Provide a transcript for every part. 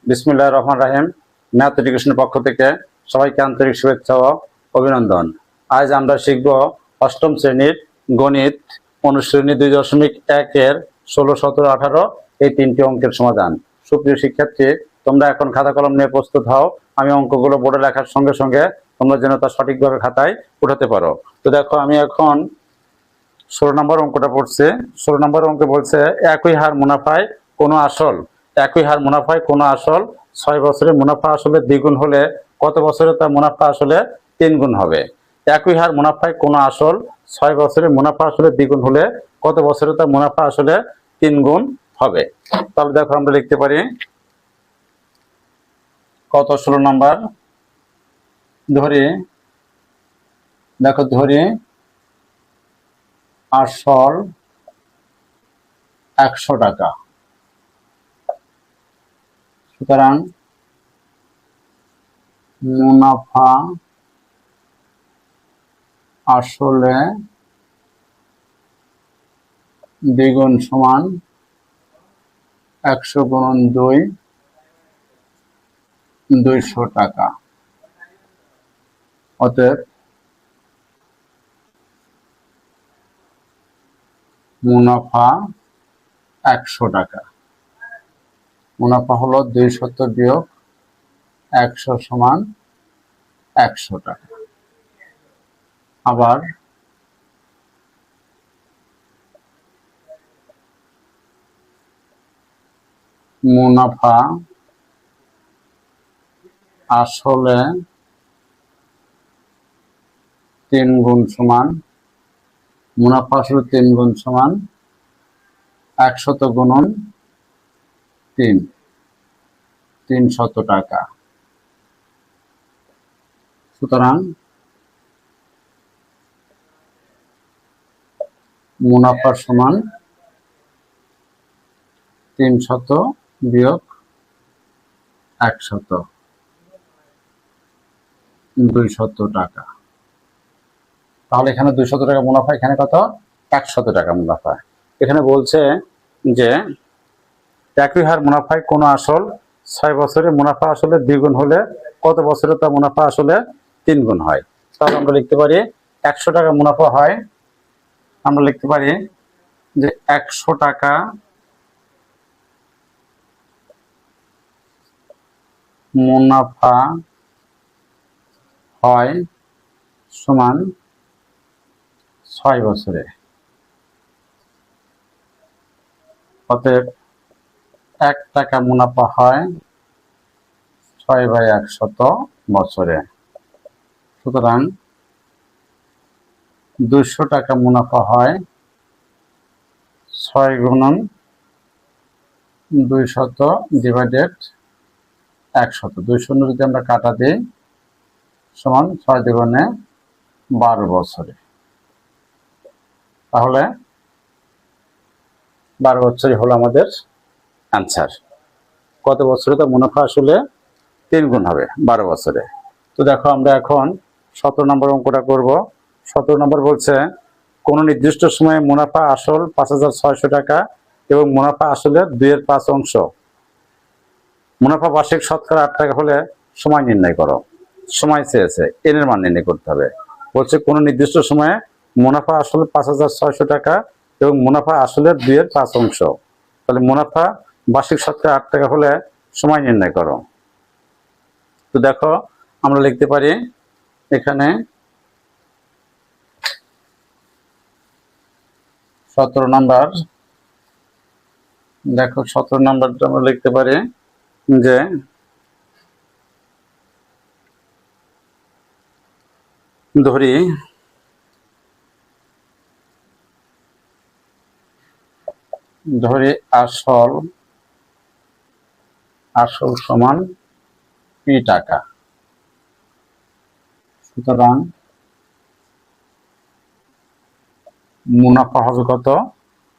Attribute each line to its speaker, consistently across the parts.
Speaker 1: বিসমিল্লাহির রহমানির রহিম। ম্যাথ এডুকেশনের পক্ষ থেকে সবাইকে আন্তরিক শুভেচ্ছা ও অভিনন্দন। আজ আমরা শিখব অষ্টম শ্রেণীর গণিত অনুশ্রেণী 2.1 এর 16, 17, 18 এই তিনটি অঙ্কের সমাধান। সুপ্রিয় শিক্ষার্থী, তোমরা এখন খাতা কলম নিয়ে প্রস্তুত হও। আমি অঙ্কগুলো বোর্ডে লেখার সঙ্গে সঙ্গে তোমরা যেন তা সঠিকভাবে খাতায় উঠাতে পারো। তো দেখো, আমি এখন 16 নম্বর অঙ্কটা পড়ছি। 16 নম্বর অঙ্কে বলছে একই হার মুনাফায় কোনো আসল 6 বছরে মুনাফা আসলে দ্বিগুণ হলে কত বছরে তার মুনাফা আসলে 3 গুণ হবে। একই হার মুনাফায় কোনো আসল 6 বছরে মুনাফা আসলে দ্বিগুণ হলে কত বছরে তার মুনাফা আসলে 3 গুণ হবে। তাহলে দেখো, আমরা লিখতে পারি কত 16 নাম্বার ধরি, দেখো ধরি আসল 100 টাকা। সুতরাং মুনাফা আসলে দ্বিগুণ সমান 100 গুণন 2, 200 টাকা। অতএব মুনাফা 100 টাকা। মুনাফা হলো 200 বিয়োগ 100 সমান 100 টাকা। আবার মুনাফা আসলে 3 গুণ সমান, মুনাফা আসলে 3 গুণ সমান 100 গুণন 3, 300 টাকা। সুতরাং মুনাফা সমান 300 বিয়োগ 100, 200 টাকা। তাহলে এখানে 200 টাকা মুনাফা, এখানে কত 100 টাকা মুনাফা। এখানে বলছে যে একই হার মুনাফায় কোনো আসল 6 বছরে মুনাফা আসলে 2 গুণ হলে কত বছরে তা মুনাফা আসলে 3 গুণ হয়। তাহলে আমরা লিখতে পারি 100 টাকা মুনাফা হয়, আমরা লিখতে পারি যে 100 টাকা মুনাফা হয় সমান 6 বছরে। অতএব 1 টাকা মুনাফা হয় 6/100 বছরে। সুতরাং 200 টাকা মুনাফা হয় 6 গুণন 200 ডিভাইডেড 100। 200 যদি আমরা কাটা দিই সমান 6 দ্বিগুণে 12 বছরে। তাহলে 12 বছরই হলো আমাদের অ্যান্সার। কত বছরে তো মুনাফা আসলে 3 গুণ হবে? 12 বছরে। তো দেখো, আমরা এখন 17 নম্বর অঙ্কটা করব। 17 নম্বর বলছে কোনো নির্দিষ্ট সময়ে মুনাফা আসল 5,600 টাকা এবং মুনাফা আসলে 2/5 অংশ। মুনাফা বার্ষিক শতকরা 8 টাকা হলে সময় নির্ণয় করো। সময় চেয়েছে, এর মান নির্ণয় করতে হবে। বলছে কোনো নির্দিষ্ট সময়ে মুনাফা আসলে 5,600 টাকা এবং মুনাফা আসলে 2/5 অংশ। তাহলে মুনাফা বার্ষিক শতকরা 8 টাকা হলে সময় নির্ণয় করো। তো দেখো, আমরা লিখতে পারি এখানে 17 নাম্বার, দেখো 17 নাম্বারটা আমরা লিখতে পারি যে ধরি আসল সমান p টাকা। সুতরাং মুনাফা হবে কত?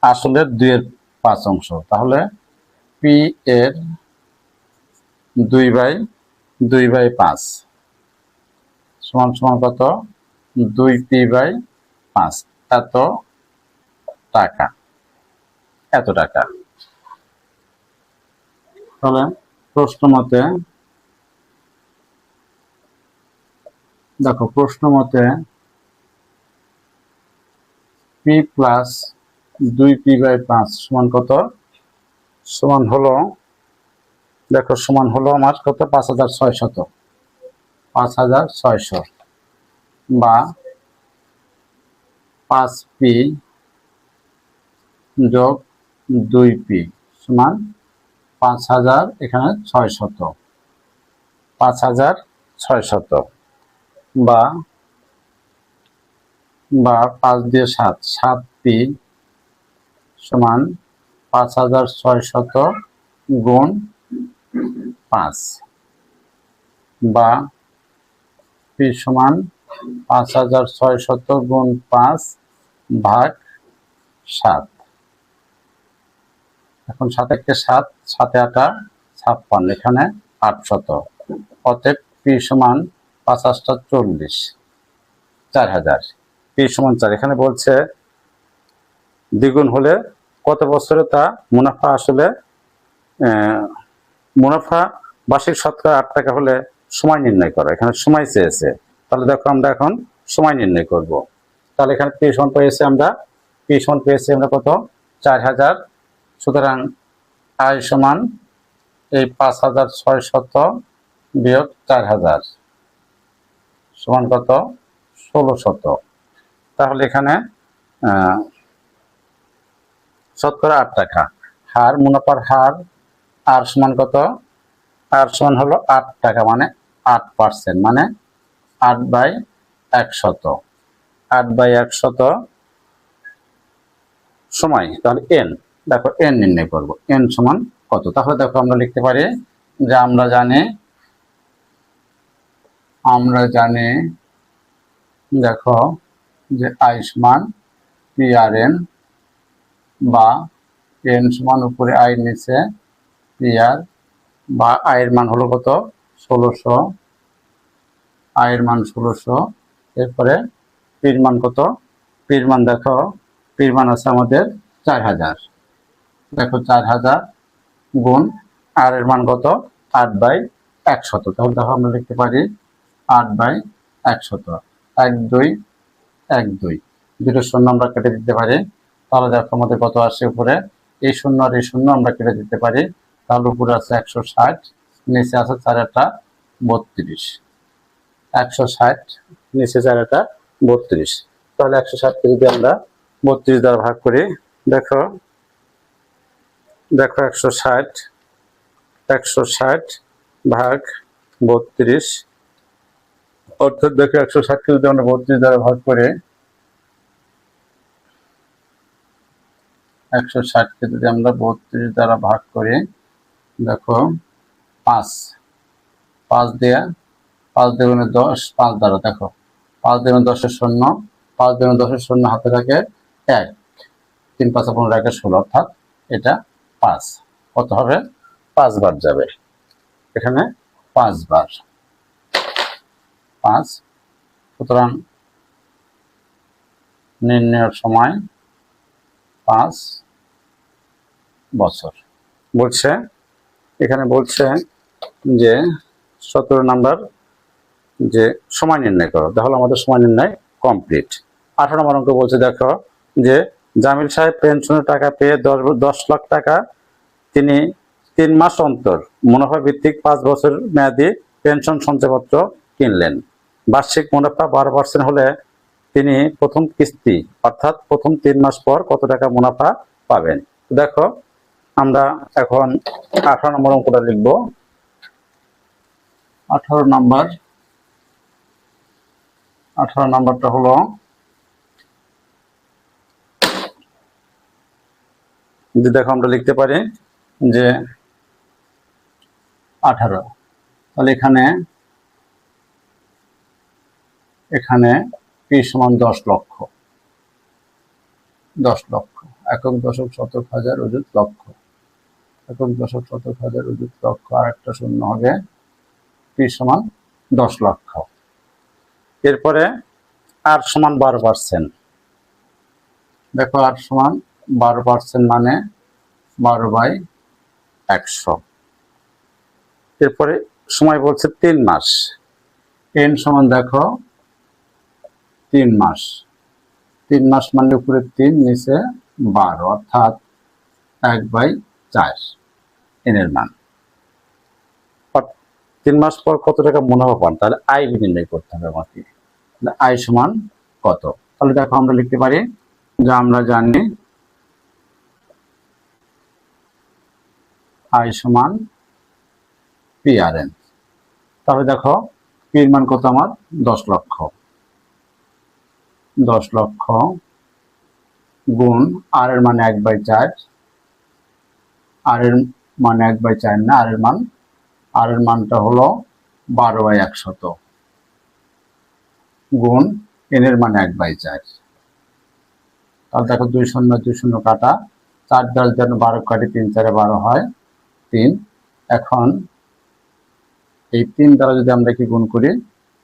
Speaker 1: আসলের 2/5 অংশ। তাহলে p এর 2/5 সমান সমান কত? 2p/5। এত টাকা। তাহলে প্রশ্ন মতে দেখো, প্রশ্ন মতে পি প্লাস 2p/5 সমান কত? সমান হলো, দেখো সমান হলো আমার কত? 5600, 5600 বা 5p যোগ 2p সমান 5000, এখানে 600, 5600 বা 5 দিয়ে 7, 7p সমান 5600 গুণ 5 বা p সমান 5600 গুণ 5 ভাগ 7। এখন 7 একে 7, 7 এ 8 56, এখানে 800। অতএব p সমান 50টা 40, 4000। p সমান 4। এখানে বলছে দ্বিগুণ হলে কত বছরে তা মুনাফা আসলে মুনাফা বার্ষিক শতকরা 8 টাকা হলে সময় নির্ণয় করো। এখানে সময় চেয়েছে, তাহলে দেখো আমরা এখন সময় নির্ণয় করব। তাহলে এখানে পি সমান পেয়েছি আমরা কত? 4000। সুতরাং আয় সমান এই 5600 বিয়োগ 4000 সমান কত? 1600। তাহলে এখানে শতকরা 8 টাকা হার, মুনাফার হার আর সমান কত? আর সমান হলো 8 টাকা, মানে 8%, মানে 8/100। 8/100 সময়, তাহলে এন, দেখো এন নির্ণয় করব। এন সমান কত? তাহলে দেখো আমরা লিখতে পারি যে আমরা জানি দেখো যে আই সমান PRN বা এন সমান উপরে আই নিচে PR, বা আয়ের মান হলো কত? 1600, আয়ের মান 1600। এরপরে পির মান কত? পির মান দেখো, পির মান আছে আমাদের 4000। দেখো 4000 গুণ আর এর মান কত? 8/100। তাহলে দেখো আমরা লিখতে পারি 8/100। 1 2 1 2, দুটো শূন্য আমরা কেটে দিতে পারি। তাহলে দেখো আমাদের কত আসে? উপরে এই শূন্য আর এই শূন্য আমরা কেটে দিতে পারি। তাহলে উপরে আছে 160, নিচে আছে 4 32। 160 নিচে 4 32। তাহলে 160কে যদি আমরা 32 দ্বারা ভাগ করি, দেখো 160 ভাগ 32, অর্থাৎ দেখো 160কে যদি আমরা 32 দ্বারা ভাগ করি, 160কে যদি আমরা 32 দ্বারা ভাগ করি, দেখো 5 দিয়ে 5 দুগুণে 10, 5 দ্বারা দেখো 5 দুগুণে 10 শূন্য, 5 দুগুণে 10 শূন্য, হাতে থাকে 1, 3 5 15 1 16, অর্থাৎ এটা 5। কত হবে? 5 বার যাবে এখানে, 5 বার, 5। সুতরাং নির্ণয়ের সময় 5 বছর। বলছে এখানে বলছে যে 17 নাম্বার যে সময় নির্ণয় করো। তাহলে আমাদের সময় নির্ণয় কমপ্লিট। 18 নম্বর অঙ্ক বলছে দেখো যে জামিল সাহেব পেনশনের টাকা পেয়ে 10 লাখ টাকা তিনি 3 মাস অন্তর মুনাফা ভিত্তিক 5 বছর মেয়াদী পেনশন সঞ্চয়পত্র কিনলেন। বার্ষিক মুনাফা 12% হলে তিনি প্রথম কিস্তি অর্থাৎ প্রথম 3 মাস পর কত টাকা মুনাফা পাবেন? দেখো আমরা এখন 18 নম্বর অঙ্কটা লিখব। 18 নাম্বারটা হলো যে দেখো আমরা লিখতে পারি যে 18, তাহলে এখানে পি সমান 10 লক্ষ, 10 লক্ষ, একক দশক শতক হাজার অযুত লক্ষ, একক দশক শতক হাজার অযুত লক্ষ, আর একটা শূন্য হবে, পি সমান 10 লক্ষ। এরপরে আর সমান 12%, দেখো আর সমান 12%, মানে 12/100। এরপরে সময় বলছে 3 মাস। এন সমান দেখো 3 মাস। 3 মাস মানে উপরে 3 নিচে 12, অর্থাৎ 1/4 এন এর মান। 3 মাস পর কত টাকা মুনাফা পান, তাহলে আয় নির্ণয় করতে হবে আমাকে। আয় সমান কত? তাহলে দেখো আমরা লিখতে পারি যে আমরা জানি আয় সমান PRN। তাহলে দেখো পির মান কত আমার 10 লক্ষ। 10 লক্ষ গুণ আর এর মান 1/4, আর এর মান 1/4 না, আর এর মানটা হলো 12/100 গুণ এন এর মান 1/4। তাহলে দেখো 2 শূন্য 2 শূন্য কাটা, 4 10 যেন 12 কাটি, 3 4 12 হয় 3। এখন এই 3 দ্বারা যদি আমরা কি গুণ করি,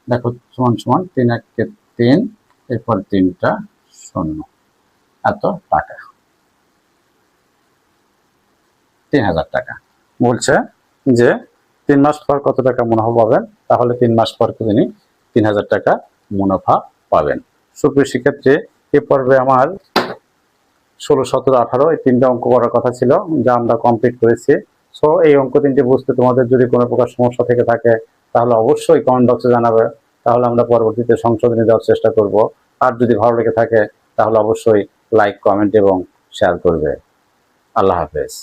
Speaker 1: দেখো সমান সমান 3 1 কে 3, এরপর 3টা শূন্য, এত টাকা, 3000 টাকা। বলছে যে 3 মাস পর কত টাকা মুনাফা পাবেন, তাহলে 3 মাস পর তিনি 3000 টাকা মুনাফা পাবেন। সুপ্রিয় শিক্ষার্থী, এ পর্বে আমার 16 17 18 এই 3টা অঙ্ক করার কথা ছিল, যা আমরা কমপ্লিট করেছি। সো এই অঙ্ক 3টি বুঝতে তোমাদের যদি কোনো প্রকার সমস্যা থেকে থাকে তাহলে অবশ্যই কমেন্ট বক্সে জানাবে, তাহলে আমরা পরবর্তীতে সংশোধনী দেওয়ার চেষ্টা করব। আর যদি ভালো লেগে থাকে তাহলে অবশ্যই লাইক, কমেন্ট এবং শেয়ার করবে। আল্লাহ হাফেজ।